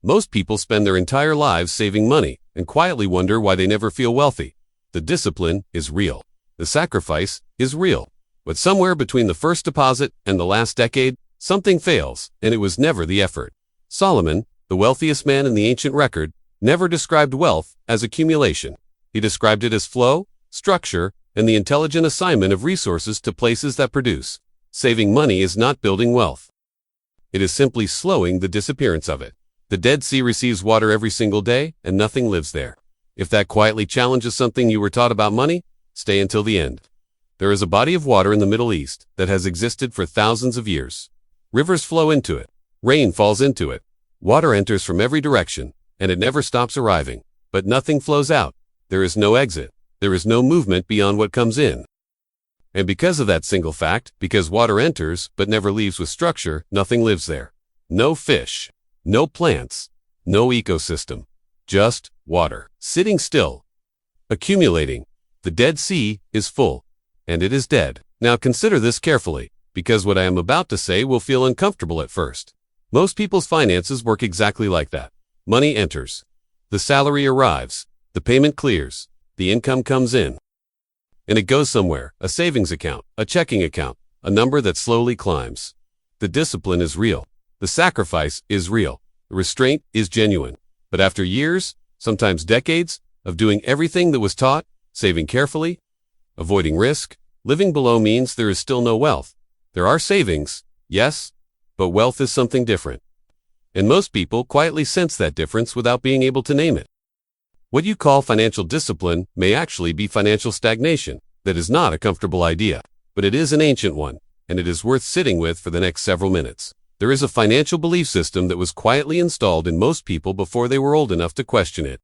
Most people spend their entire lives saving money and quietly wonder why they never feel wealthy. The discipline is real. The sacrifice is real. But somewhere between the first deposit and the last decade, something fails, and it was never the effort. Solomon, the wealthiest man in the ancient record, never described wealth as accumulation. He described it as flow, structure, and the intelligent assignment of resources to places that produce. Saving money is not building wealth. It is simply slowing the disappearance of it. The Dead Sea receives water every single day, and nothing lives there. If that quietly challenges something you were taught about money, stay until the end. There is a body of water in the Middle East that has existed for thousands of years. Rivers flow into it. Rain falls into it. Water enters from every direction, and it never stops arriving. But nothing flows out. There is no exit. There is no movement beyond what comes in. And because of that single fact, because water enters but never leaves with structure, nothing lives there. No fish. No plants. No ecosystem. Just water. Sitting still. Accumulating. The Dead Sea is full. And it is dead. Now consider this carefully, because what I am about to say will feel uncomfortable at first. Most people's finances work exactly like that. Money enters. The salary arrives. The payment clears. The income comes in. And it goes somewhere, a savings account, a checking account, a number that slowly climbs. The discipline is real. The sacrifice is real. The restraint is genuine. But after years, sometimes decades, of doing everything that was taught, saving carefully, avoiding risk, living below means there is still no wealth. There are savings, yes, but wealth is something different. And most people quietly sense that difference without being able to name it. What you call financial discipline may actually be financial stagnation. That is not a comfortable idea, but it is an ancient one, and it is worth sitting with for the next several minutes. There is a financial belief system that was quietly installed in most people before they were old enough to question it.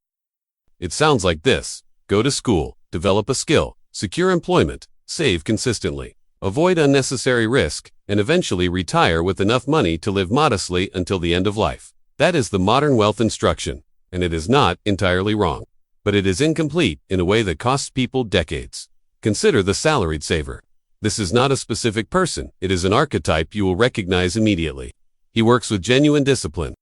It sounds like this: go to school, develop a skill, secure employment, save consistently, avoid unnecessary risk, and eventually retire with enough money to live modestly until the end of life. That is the modern wealth instruction, and it is not entirely wrong. But it is incomplete in a way that costs people decades. Consider the salaried saver. This is not a specific person, it is an archetype you will recognize immediately. He works with genuine discipline.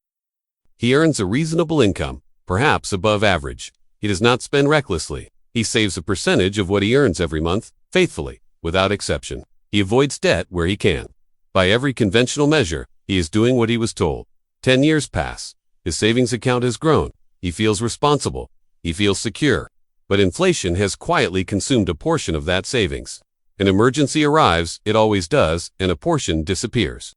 He earns a reasonable income, perhaps above average. He does not spend recklessly. He saves a percentage of what he earns every month, faithfully, without exception. He avoids debt where he can. By every conventional measure, he is doing what he was told. 10 years pass. His savings account has grown. He feels responsible. He feels secure. But inflation has quietly consumed a portion of that savings. An emergency arrives, it always does, and a portion disappears.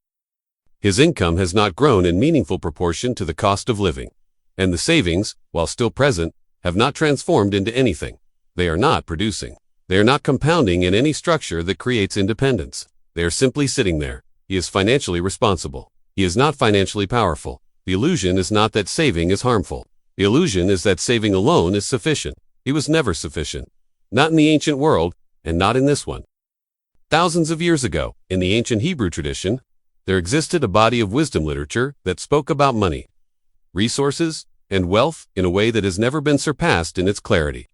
His income has not grown in meaningful proportion to the cost of living. And the savings, while still present, have not transformed into anything. They are not producing. They are not compounding in any structure that creates independence. They are simply sitting there. He is financially responsible. He is not financially powerful. The illusion is not that saving is harmful. The illusion is that saving alone is sufficient. He was never sufficient. Not in the ancient world, and not in this one. Thousands of years ago, in the ancient Hebrew tradition, there existed a body of wisdom literature that spoke about money, resources, and wealth in a way that has never been surpassed in its clarity.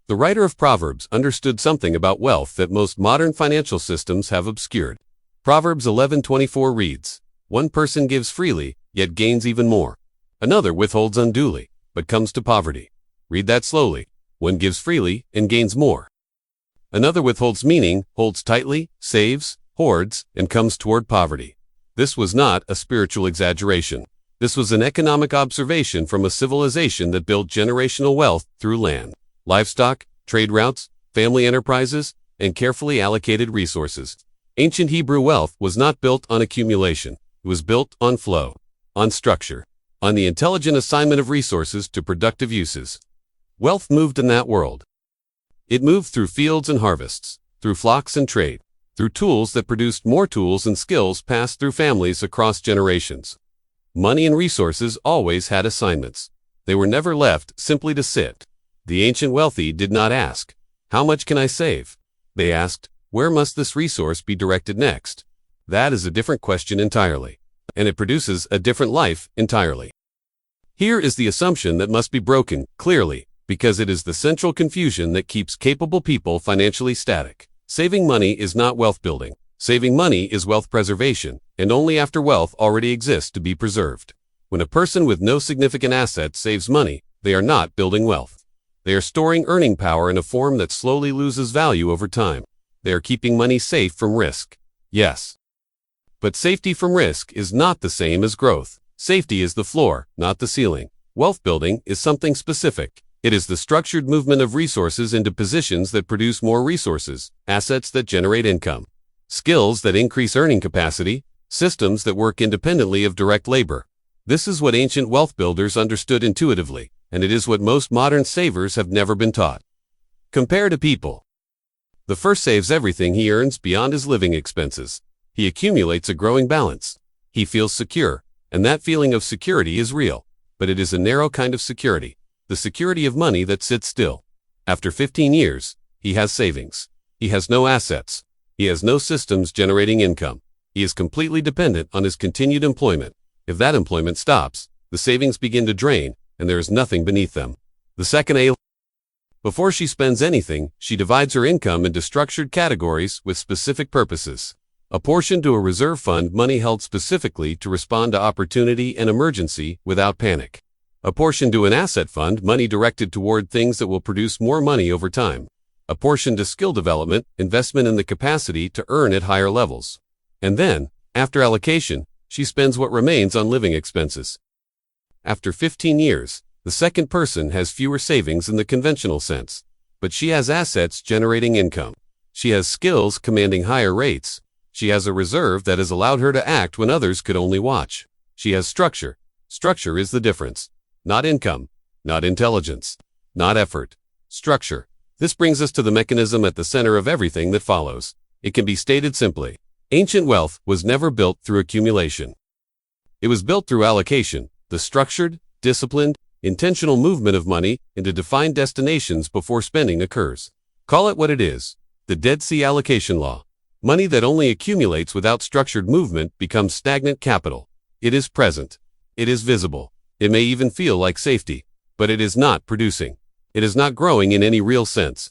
The writer of Proverbs understood something about wealth that most modern financial systems have obscured. Proverbs 11:24 reads, "One person gives freely, yet gains even more. Another withholds unduly, but comes to poverty." Read that slowly. One gives freely and gains more. Another withholds, meaning holds tightly, saves, hoards, and comes toward poverty. This was not a spiritual exaggeration. This was an economic observation from a civilization that built generational wealth through land, livestock, trade routes, family enterprises, and carefully allocated resources. Ancient Hebrew wealth was not built on accumulation. It was built on flow, on structure, on the intelligent assignment of resources to productive uses. Wealth moved in that world. It moved through fields and harvests, through flocks and trade, through tools that produced more tools and skills passed through families across generations. Money and resources always had assignments. They were never left simply to sit. The ancient wealthy did not ask, "How much can I save?" They asked, "Where must this resource be directed next?" That is a different question entirely, and it produces a different life entirely. Here is the assumption that must be broken clearly, because it is the central confusion that keeps capable people financially static. Saving money is not wealth building. Saving money is wealth preservation, and only after wealth already exists to be preserved. When a person with no significant assets saves money, they are not building wealth. They are storing earning power in a form that slowly loses value over time. They are keeping money safe from risk. Yes. But safety from risk is not the same as growth. Safety is the floor, not the ceiling. Wealth building is something specific. It is the structured movement of resources into positions that produce more resources, assets that generate income, skills that increase earning capacity, systems that work independently of direct labor. This is what ancient wealth builders understood intuitively, and it is what most modern savers have never been taught. Compare to people. The first saves everything he earns beyond his living expenses. He accumulates a growing balance. He feels secure, and that feeling of security is real, but it is a narrow kind of security, the security of money that sits still. After 15 years, he has savings. He has no assets. He has no systems generating income. He is completely dependent on his continued employment. If that employment stops, the savings begin to drain, and there is nothing beneath them. The second A. Before she spends anything, she divides her income into structured categories with specific purposes. A portion to a reserve fund, money held specifically to respond to opportunity and emergency without panic. A portion to an asset fund, money directed toward things that will produce more money over time. A portion to skill development, investment in the capacity to earn at higher levels. And then, after allocation, she spends what remains on living expenses. After 15 years, the second person has fewer savings in the conventional sense, but she has assets generating income. She has skills commanding higher rates. She has a reserve that has allowed her to act when others could only watch. She has structure. Structure is the difference. Not income, not intelligence, not effort. Structure. This brings us to the mechanism at the center of everything that follows. It can be stated simply. Ancient wealth was never built through accumulation. It was built through allocation, the structured, disciplined, intentional movement of money into defined destinations before spending occurs. Call it what it is. The Dead Sea Allocation Law. Money that only accumulates without structured movement becomes stagnant capital. It is present. It is visible. It may even feel like safety, but it is not producing. It is not growing in any real sense.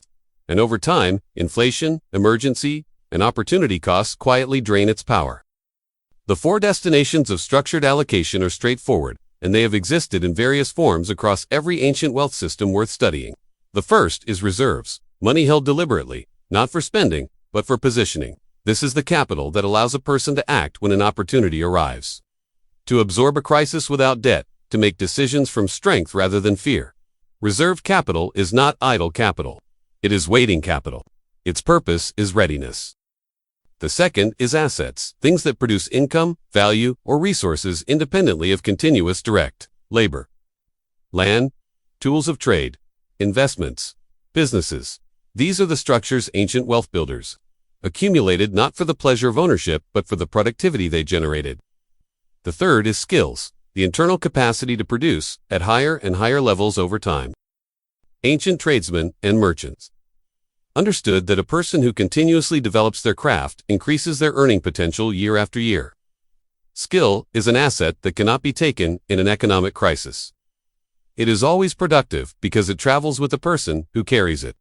And over time, inflation, emergency, and opportunity costs quietly drain its power. The four destinations of structured allocation are straightforward, and they have existed in various forms across every ancient wealth system worth studying. The first is reserves, money held deliberately, not for spending, but for positioning. This is the capital that allows a person to act when an opportunity arrives. To absorb a crisis without debt, to make decisions from strength rather than fear. Reserved capital is not idle capital. It is waiting capital. Its purpose is readiness. The second is assets, things that produce income, value, or resources independently of continuous direct labor. Land, tools of trade, investments, businesses. These are the structures ancient wealth builders accumulated not for the pleasure of ownership but for the productivity they generated. The third is skills, the internal capacity to produce at higher and higher levels over time. Ancient tradesmen and merchants understood that a person who continuously develops their craft increases their earning potential year after year. Skill is an asset that cannot be taken in an economic crisis. It is always productive because it travels with the person who carries it.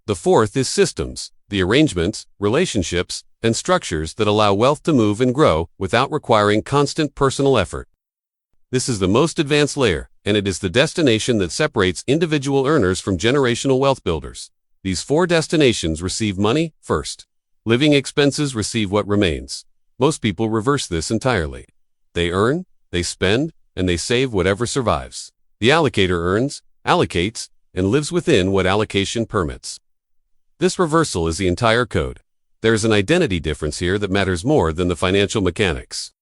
The fourth is systems, the arrangements, relationships, and structures that allow wealth to move and grow without requiring constant personal effort. This is the most advanced layer, and it is the destination that separates individual earners from generational wealth builders. These four destinations receive money first. Living expenses receive what remains. Most people reverse this entirely. They earn, they spend, and they save whatever survives. The allocator earns, allocates, and lives within what allocation permits. This reversal is the entire code. There is an identity difference here that matters more than the financial mechanics.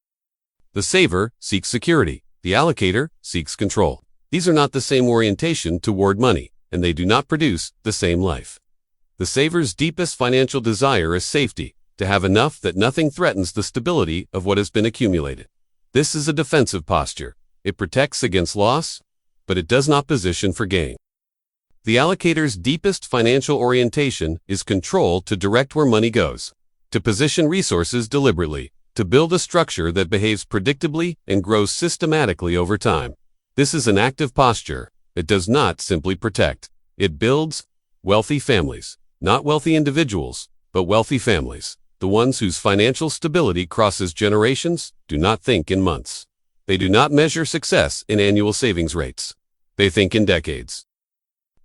The saver seeks security. The allocator seeks control. These are not the same orientation toward money, and they do not produce the same life. The saver's deepest financial desire is safety, to have enough that nothing threatens the stability of what has been accumulated. This is a defensive posture. It protects against loss, but it does not position for gain. The allocator's deepest financial orientation is control to direct where money goes, to position resources deliberately, to build a structure that behaves predictably and grows systematically over time. This is an active posture. It does not simply protect. It builds wealthy families, not wealthy individuals, but wealthy families. The ones whose financial stability crosses generations do not think in months. They do not measure success in annual savings rates. They think in decades,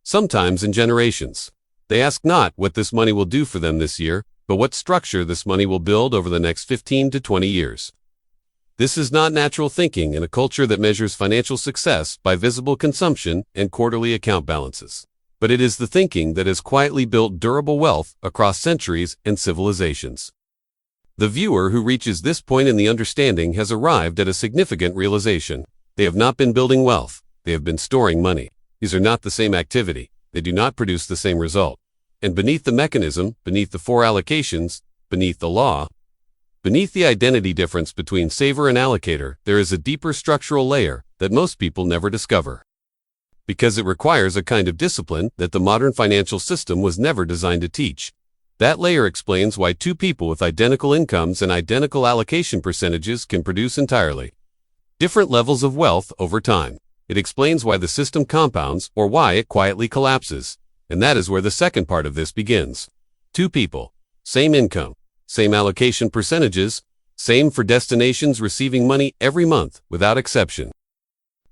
sometimes in generations. They ask not what this money will do for them this year, but what structure this money will build over the next 15 to 20 years. This is not natural thinking in a culture that measures financial success by visible consumption and quarterly account balances. But it is the thinking that has quietly built durable wealth across centuries and civilizations. The viewer who reaches this point in the understanding has arrived at a significant realization. They have not been building wealth, they have been storing money. These are not the same activity, they do not produce the same result. And beneath the mechanism, beneath the four allocations, beneath the law, beneath the identity difference between saver and allocator, there is a deeper structural layer that most people never discover. Because it requires a kind of discipline that the modern financial system was never designed to teach. That layer explains why two people with identical incomes and identical allocation percentages can produce entirely different levels of wealth over time. It explains why the system compounds or why it quietly collapses. And that is where the second part of this begins. Two people, same income, same allocation percentages, same for destinations receiving money every month without exception.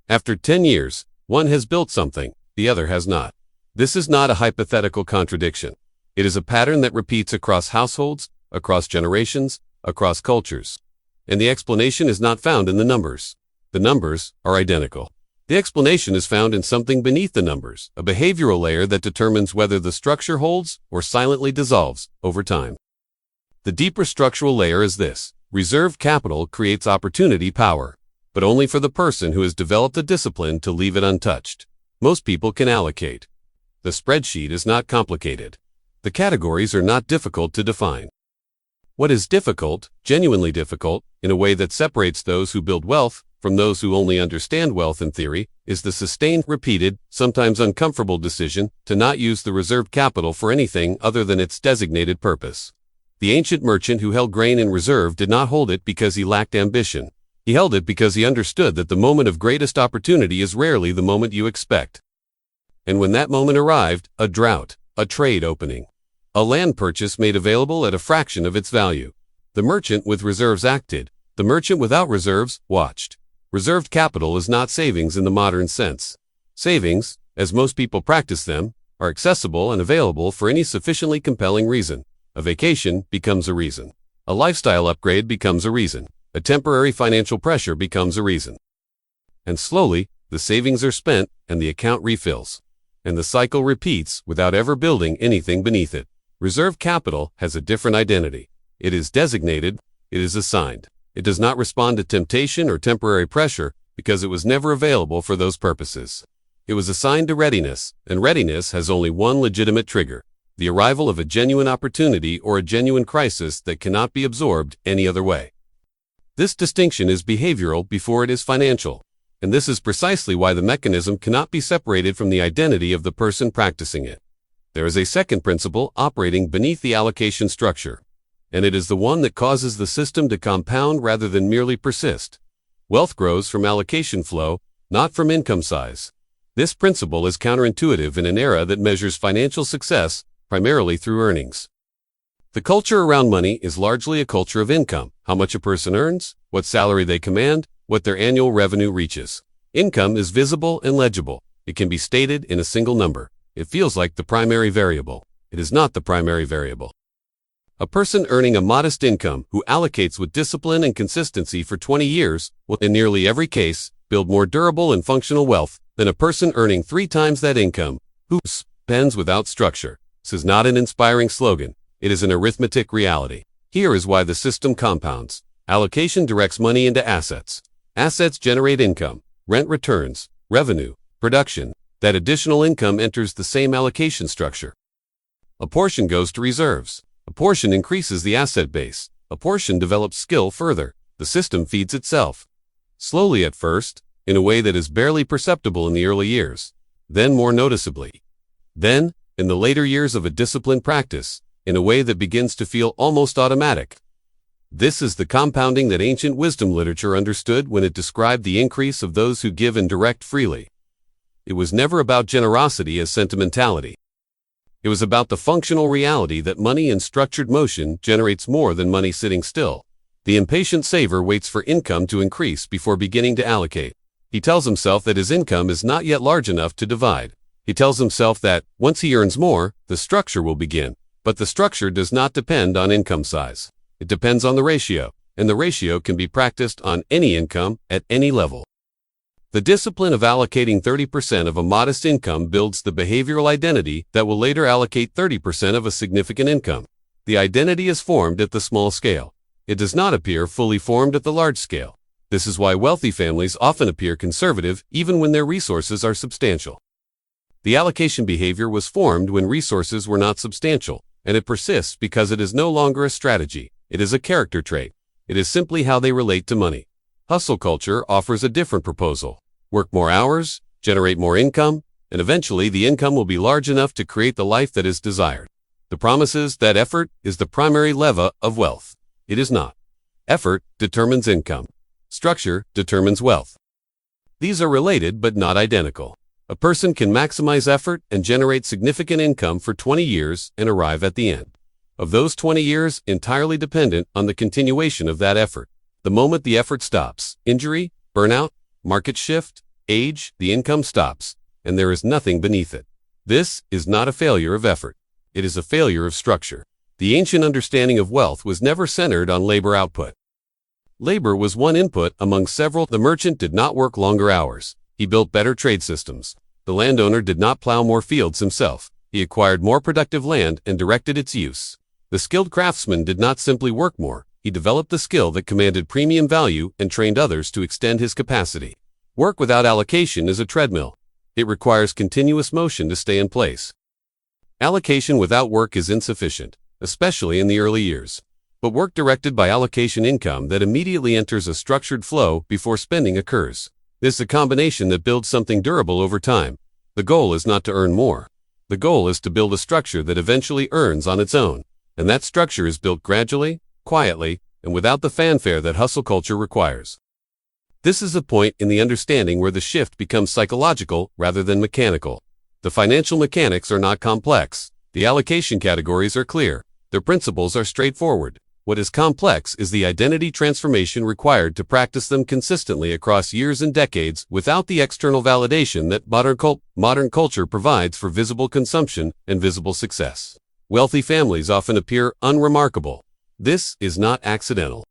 After 10 years, one has built something, the other has not. This is not a hypothetical contradiction. It is a pattern that repeats across households, across generations, across cultures. And the explanation is not found in the numbers. The numbers are identical. The explanation is found in something beneath the numbers, a behavioral layer that determines whether the structure holds or silently dissolves over time. The deeper structural layer is this: reserved capital creates opportunity power, but only for the person who has developed the discipline to leave it untouched. Most people can allocate. The spreadsheet is not complicated. The categories are not difficult to define. What is difficult, genuinely difficult, in a way that separates those who build wealth from those who only understand wealth in theory, is the sustained, repeated, sometimes uncomfortable decision to not use the reserved capital for anything other than its designated purpose. The ancient merchant who held grain in reserve did not hold it because he lacked ambition. He held it because he understood that the moment of greatest opportunity is rarely the moment you expect. And when that moment arrived, a drought, a trade opening, a land purchase made available at a fraction of its value, the merchant with reserves acted. The merchant without reserves watched. Reserved capital is not savings in the modern sense. Savings, as most people practice them, are accessible and available for any sufficiently compelling reason. A vacation becomes a reason. A lifestyle upgrade becomes a reason. A temporary financial pressure becomes a reason. And slowly, the savings are spent and the account refills. And the cycle repeats without ever building anything beneath it. Reserved capital has a different identity. It is designated, it is assigned. It does not respond to temptation or temporary pressure because it was never available for those purposes. It was assigned to readiness, and readiness has only one legitimate trigger: the arrival of a genuine opportunity or a genuine crisis that cannot be absorbed any other way. This distinction is behavioral before it is financial, and this is precisely why the mechanism cannot be separated from the identity of the person practicing it. There is a second principle operating beneath the allocation structure, and it is the one that causes the system to compound rather than merely persist. Wealth grows from allocation flow, not from income size. This principle is counterintuitive in an era that measures financial success primarily through earnings. The culture around money is largely a culture of income: how much a person earns, what salary they command, what their annual revenue reaches. Income is visible and legible. It can be stated in a single number. It feels like the primary variable. It is not the primary variable. A person earning a modest income who allocates with discipline and consistency for 20 years will, in nearly every case, build more durable and functional wealth than a person earning 3 times that income who spends without structure. This is not an inspiring slogan. It is an arithmetic reality. Here is why the system compounds. Allocation directs money into assets. Assets generate income, rent returns, revenue, production. That additional income enters the same allocation structure. A portion goes to reserves. A portion increases the asset base. A portion develops skill further. The system feeds itself. Slowly at first, in a way that is barely perceptible in the early years. Then more noticeably. Then, in the later years of a disciplined practice, in a way that begins to feel almost automatic. This is the compounding that ancient wisdom literature understood when it described the increase of those who give and direct freely. It was never about generosity as sentimentality. It was about the functional reality that money in structured motion generates more than money sitting still. The impatient saver waits for income to increase before beginning to allocate. He tells himself that his income is not yet large enough to divide. He tells himself that, once he earns more, the structure will begin. But the structure does not depend on income size. It depends on the ratio, and the ratio can be practiced on any income at any level. The discipline of allocating 30% of a modest income builds the behavioral identity that will later allocate 30% of a significant income. The identity is formed at the small scale. It does not appear fully formed at the large scale. This is why wealthy families often appear conservative even when their resources are substantial. The allocation behavior was formed when resources were not substantial, and it persists because it is no longer a strategy. It is a character trait. It is simply how they relate to money. Hustle culture offers a different proposal. Work more hours, generate more income, and eventually the income will be large enough to create the life that is desired. The promise is that effort is the primary lever of wealth. It is not. Effort determines income. Structure determines wealth. These are related but not identical. A person can maximize effort and generate significant income for 20 years and arrive at the end of those 20 years entirely dependent on the continuation of that effort. The moment the effort stops, injury, burnout, market shift, age, the income stops, and there is nothing beneath it. This is not a failure of effort. It is a failure of structure. The ancient understanding of wealth was never centered on labor output. Labor was one input among several. The merchant did not work longer hours. He built better trade systems. The landowner did not plow more fields himself. He acquired more productive land and directed its use. The skilled craftsman did not simply work more. He developed the skill that commanded premium value and trained others to extend his capacity. Work without allocation is a treadmill. It requires continuous motion to stay in place. Allocation without work is insufficient, especially in the early years. But work directed by allocation income that immediately enters a structured flow before spending occurs. This is a combination that builds something durable over time. The goal is not to earn more. The goal is to build a structure that eventually earns on its own. And that structure is built gradually, quietly, and without the fanfare that hustle culture requires. This is a point in the understanding where the shift becomes psychological rather than mechanical. The financial mechanics are not complex. The allocation categories are clear. Their principles are straightforward. What is complex is the identity transformation required to practice them consistently across years and decades without the external validation that modern culture provides for visible consumption and visible success. Wealthy families often appear unremarkable. This is not accidental.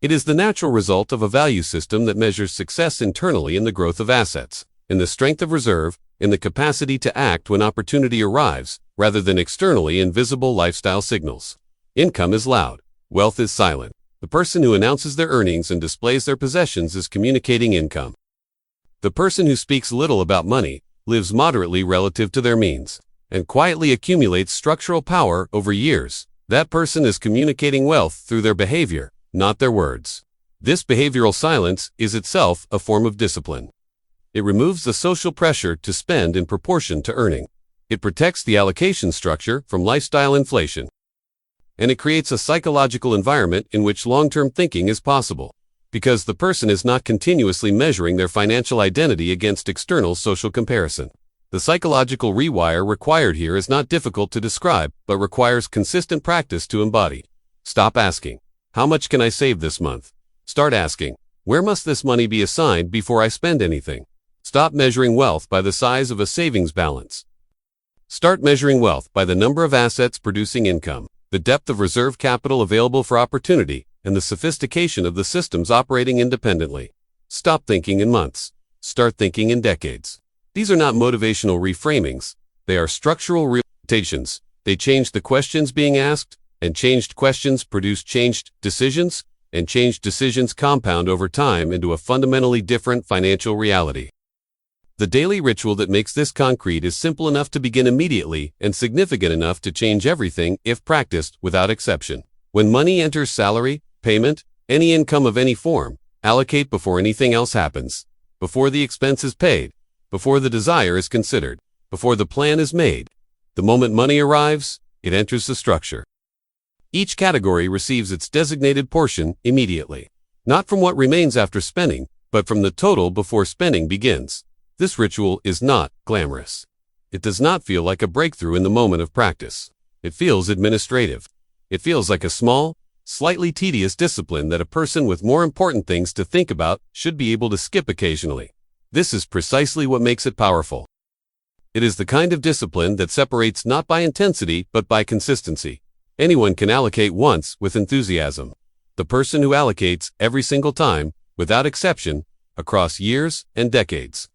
It is the natural result of a value system that measures success internally in the growth of assets, in the strength of reserve, in the capacity to act when opportunity arrives, rather than externally in visible lifestyle signals. Income is loud. Wealth is silent. The person who announces their earnings and displays their possessions is communicating income. The person who speaks little about money, lives moderately relative to their means, and quietly accumulates structural power over years. That person is communicating wealth through their behavior, not their words. This behavioral silence is itself a form of discipline. It removes the social pressure to spend in proportion to earning. It protects the allocation structure from lifestyle inflation. And it creates a psychological environment in which long-term thinking is possible, because the person is not continuously measuring their financial identity against external social comparison. The psychological rewire required here is not difficult to describe, but requires consistent practice to embody. Stop asking, "How much can I save this month?" Start asking, "Where must this money be assigned before I spend anything?" Stop measuring wealth by the size of a savings balance. Start measuring wealth by the number of assets producing income, the depth of reserve capital available for opportunity, and the sophistication of the systems operating independently. Stop thinking in months. Start thinking in decades. These are not motivational reframings. They are structural realizations. They change the questions being asked, and changed questions produce changed decisions, and changed decisions compound over time into a fundamentally different financial reality. The daily ritual that makes this concrete is simple enough to begin immediately and significant enough to change everything if practiced without exception. When money enters salary, payment, any income of any form, allocate before anything else happens, before the expense is paid, before the desire is considered, before the plan is made. The moment money arrives, it enters the structure. Each category receives its designated portion immediately, not from what remains after spending, but from the total before spending begins. This ritual is not glamorous. It does not feel like a breakthrough in the moment of practice. It feels administrative. It feels like a small, slightly tedious discipline that a person with more important things to think about should be able to skip occasionally. This is precisely what makes it powerful. It is the kind of discipline that separates not by intensity but by consistency. Anyone can allocate once with enthusiasm. The person who allocates every single time, without exception, across years and decades,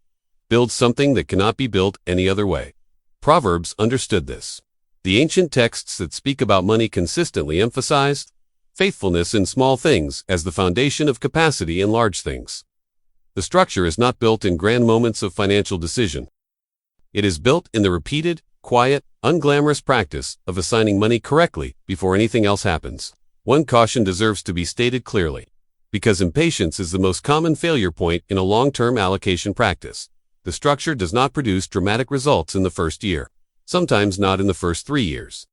builds something that cannot be built any other way. Proverbs understood this. The ancient texts that speak about money consistently emphasized faithfulness in small things as the foundation of capacity in large things. The structure is not built in grand moments of financial decision. It is built in the repeated, quiet, unglamorous practice of assigning money correctly before anything else happens. One caution deserves to be stated clearly. Because impatience is the most common failure point in a long-term allocation practice, the structure does not produce dramatic results in the first year, sometimes not in the first 3 years.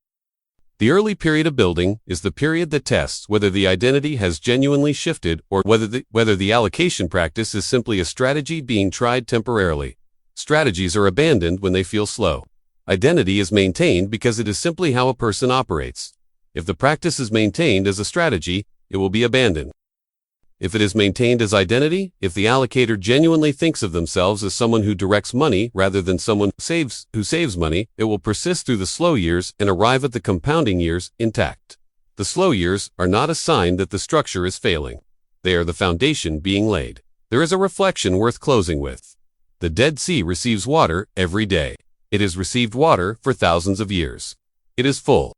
The early period of building is the period that tests whether the identity has genuinely shifted or whether the allocation practice is simply a strategy being tried temporarily. Strategies are abandoned when they feel slow. Identity is maintained because it is simply how a person operates. If the practice is maintained as a strategy, it will be abandoned. If it is maintained as identity, if the allocator genuinely thinks of themselves as someone who directs money rather than someone who saves money, it will persist through the slow years and arrive at the compounding years intact. The slow years are not a sign that the structure is failing. They are the foundation being laid. There is a reflection worth closing with. The Dead Sea receives water every day. It has received water for thousands of years. It is full.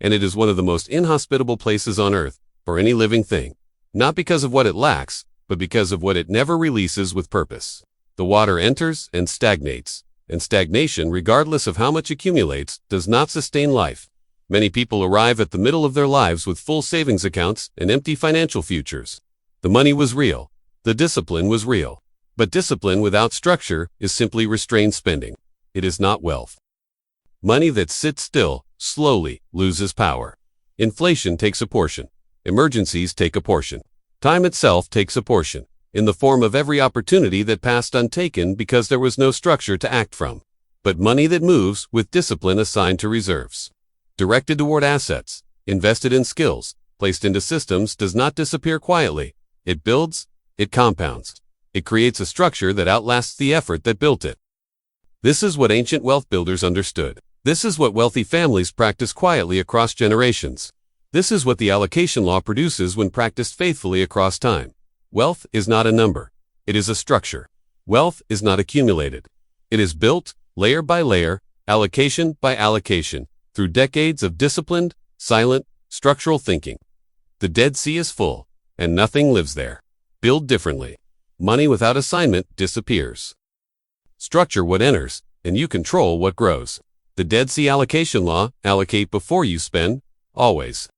And it is one of the most inhospitable places on earth for any living thing. Not because of what it lacks, but because of what it never releases with purpose. The water enters and stagnates, and stagnation, regardless of how much accumulates, does not sustain life. Many people arrive at the middle of their lives with full savings accounts and empty financial futures. The money was real. The discipline was real. But discipline without structure is simply restrained spending. It is not wealth. Money that sits still, slowly, loses power. Inflation takes a portion. Emergencies take a portion. Time itself takes a portion, in the form of every opportunity that passed untaken because there was no structure to act from. But money that moves with discipline assigned to reserves, directed toward assets, invested in skills, placed into systems does not disappear quietly. It builds, it compounds. It creates a structure that outlasts the effort that built it. This is what ancient wealth builders understood. This is what wealthy families practice quietly across generations. This is what the allocation law produces when practiced faithfully across time. Wealth is not a number. It is a structure. Wealth is not accumulated. It is built, layer by layer, allocation by allocation, through decades of disciplined, silent, structural thinking. The Dead Sea is full, and nothing lives there. Build differently. Money without assignment disappears. Structure what enters, and you control what grows. The Dead Sea Allocation Law: allocate before you spend, always.